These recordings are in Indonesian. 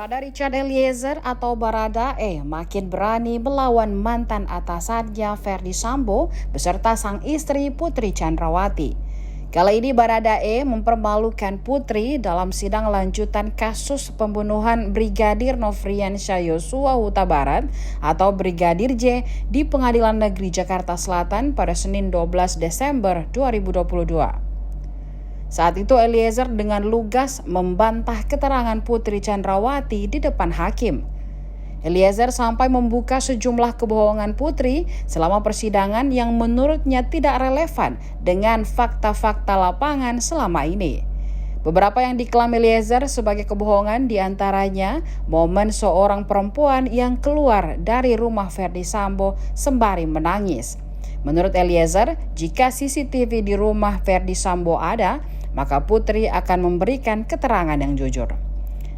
Barada Richard Eliezer atau Baradae makin berani melawan mantan atasannya Ferdy Sambo beserta sang istri Putri Chandrawati. Kali ini Baradae mempermalukan Putri dalam sidang lanjutan kasus pembunuhan Brigadir Nofriansyah Yosua Huta Barat atau Brigadir J di Pengadilan Negeri Jakarta Selatan pada Senin 12 Desember 2022. Saat itu Eliezer dengan lugas membantah keterangan Putri Chandrawati di depan hakim. Eliezer sampai membuka sejumlah kebohongan Putri selama persidangan yang menurutnya tidak relevan dengan fakta-fakta lapangan selama ini. Beberapa yang diklaim Eliezer sebagai kebohongan diantaranya momen seorang perempuan yang keluar dari rumah Ferdy Sambo sembari menangis. Menurut Eliezer, jika CCTV di rumah Ferdy Sambo ada, maka Putri akan memberikan keterangan yang jujur.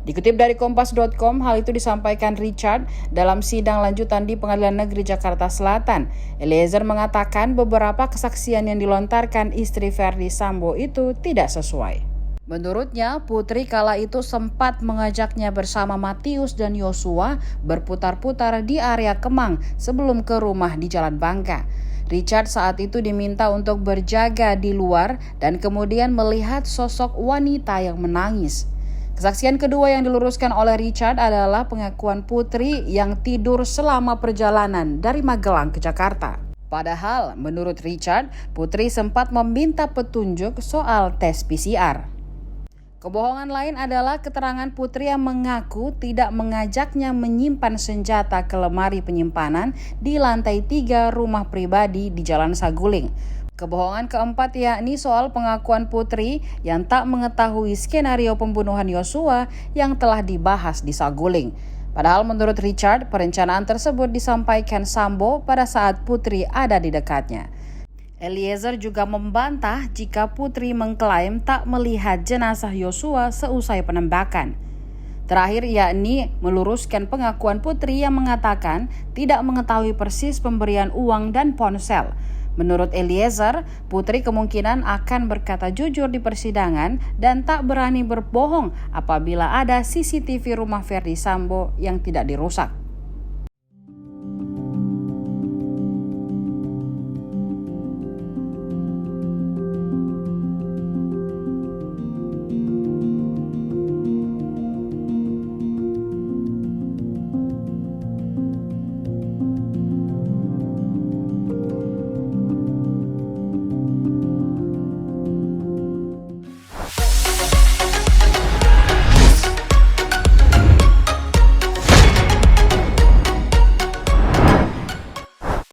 Dikutip dari Kompas.com, hal itu disampaikan Richard dalam sidang lanjutan di Pengadilan Negeri Jakarta Selatan. Eliezer mengatakan beberapa kesaksian yang dilontarkan istri Ferdy Sambo itu tidak sesuai. Menurutnya, Putri kala itu sempat mengajaknya bersama Matius dan Yosua berputar-putar di area Kemang sebelum ke rumah di Jalan Bangka. Richard saat itu diminta untuk berjaga di luar dan kemudian melihat sosok wanita yang menangis. Kesaksian kedua yang diluruskan oleh Richard adalah pengakuan Putri yang tidur selama perjalanan dari Magelang ke Jakarta. Padahal menurut Richard, Putri sempat meminta petunjuk soal tes PCR. Kebohongan lain adalah keterangan Putri yang mengaku tidak mengajaknya menyimpan senjata ke lemari penyimpanan di lantai 3 rumah pribadi di Jalan Saguling. Kebohongan keempat yakni soal pengakuan Putri yang tak mengetahui skenario pembunuhan Yosua yang telah dibahas di Saguling. Padahal menurut Richard, perencanaan tersebut disampaikan Sambo pada saat Putri ada di dekatnya. Eliezer juga membantah jika Putri mengklaim tak melihat jenazah Yosua seusai penembakan. Terakhir yakni meluruskan pengakuan Putri yang mengatakan tidak mengetahui persis pemberian uang dan ponsel. Menurut Eliezer, Putri kemungkinan akan berkata jujur di persidangan dan tak berani berbohong apabila ada CCTV rumah Ferdy Sambo yang tidak dirusak.